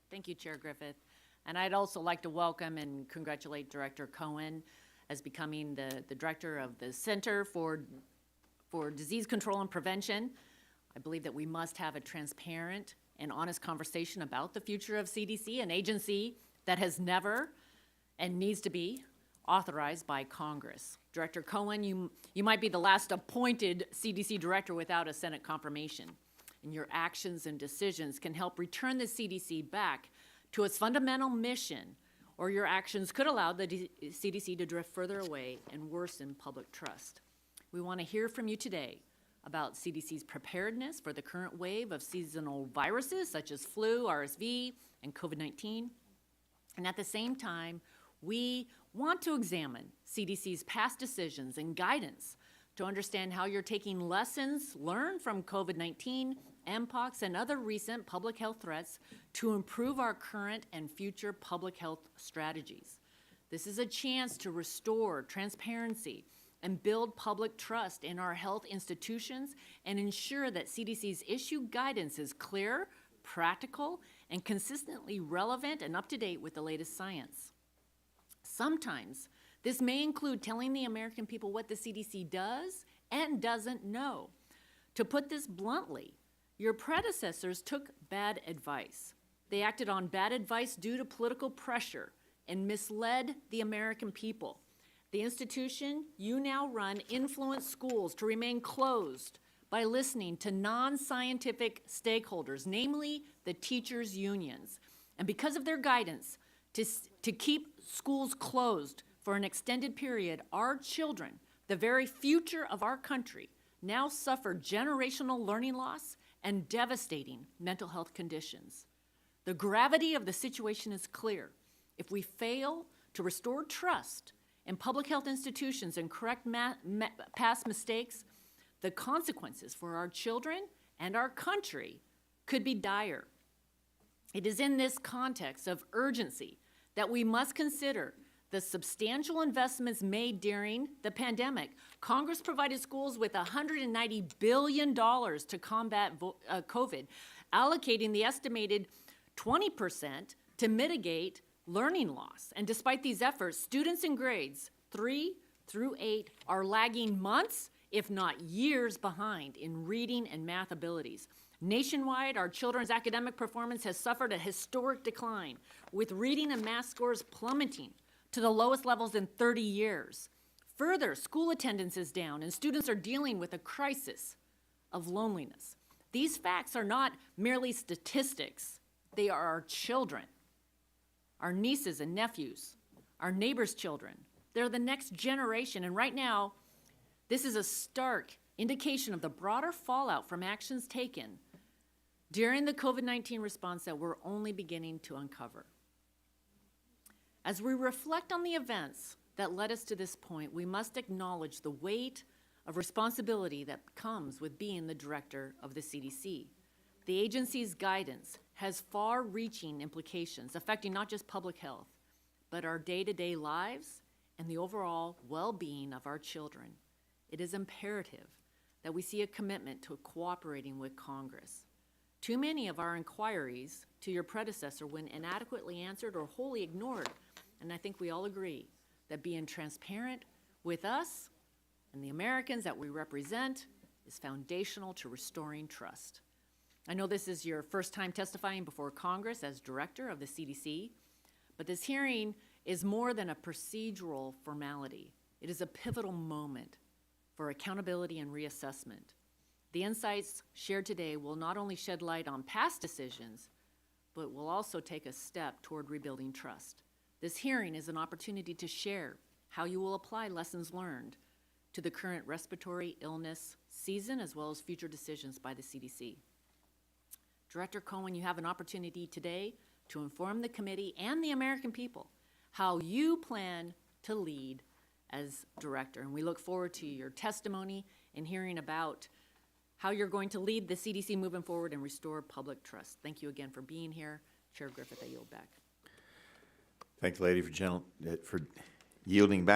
Thank you, Chair Griffith. And I'd also like to welcome and congratulate Director Cohen as becoming the director of the Center for Disease Control and Prevention. I believe that we must have a transparent and honest conversation about the future of CDC, an agency that has never and needs to be authorized by Congress. Director Cohen, you might be the last appointed CDC director without a Senate confirmation, and your actions and decisions can help return the CDC back to its fundamental mission, or your actions could allow the CDC to drift further away and worsen public trust. We want to hear from you today about CDC's preparedness for the current wave of seasonal viruses such as flu, RSV, and COVID-19. And at the same time, we want to examine CDC's past decisions and guidance to understand how you're taking lessons learned from COVID-19, Mpox, and other recent public health threats to improve our current and future public health strategies. This is a chance to restore transparency and build public trust in our health institutions and ensure that CDC's issued guidance is clear, practical, and consistently relevant and up to date with the latest science. Sometimes this may include telling the American people what the CDC does and doesn't know. To put this bluntly, your predecessors took bad advice. They acted on bad advice due to political pressure and misled the American people. The institution you now run influenced schools to remain closed by listening to non-scientific stakeholders, namely the teachers' unions. And because of their guidance to keep schools closed for an extended period, our children, the very future of our country, now suffer generational learning loss and devastating mental health conditions. The gravity of the situation is clear. If we fail to restore trust in public health institutions and correct past mistakes, the consequences for our children and our country could be dire. It is in this context of urgency that we must consider the substantial investments made during the pandemic. Congress provided schools with $190 billion to combat COVID, allocating the estimated 20% to mitigate learning loss. And despite these efforts, students in grades 3 through 8 are lagging months, if not years, behind in reading and math abilities. Nationwide, our children's academic performance has suffered a historic decline, with reading and math scores plummeting to the lowest levels in 30 years. Further, school attendance is down, and students are dealing with a crisis of loneliness. These facts are not merely statistics. They are our children, our nieces and nephews, our neighbors' children. They're the next generation, and right now, this is a stark indication of the broader fallout from actions taken during the COVID-19 response that we're only beginning to uncover. As we reflect on the events that led us to this point, we must acknowledge the weight of responsibility that comes with being the director of the CDC. The agency's guidance has far-reaching implications affecting not just public health, but our day-to-day lives and the overall well-being of our children. It is imperative that we see a commitment to cooperating with Congress. Too many of our inquiries to your predecessor went inadequately answered or wholly ignored, and I think we all agree that being transparent with us and the Americans that we represent is foundational to restoring trust. I know this is your first time testifying before Congress as director of the CDC, but this hearing is more than a procedural formality. It is a pivotal moment for accountability and reassessment. The insights shared today will not only shed light on past decisions, but will also take a step toward rebuilding trust. This hearing is an opportunity to share how you will apply lessons learned to the current respiratory illness season as well as future decisions by the CDC. Director Cohen, you have an opportunity today to inform the committee and the American people how you plan to lead as director. And we look forward to your testimony and hearing about how you're going to lead the CDC moving forward and restore public trust. Thank you again for being here. Chair Griffith, I yield back. Thank the lady for yielding back.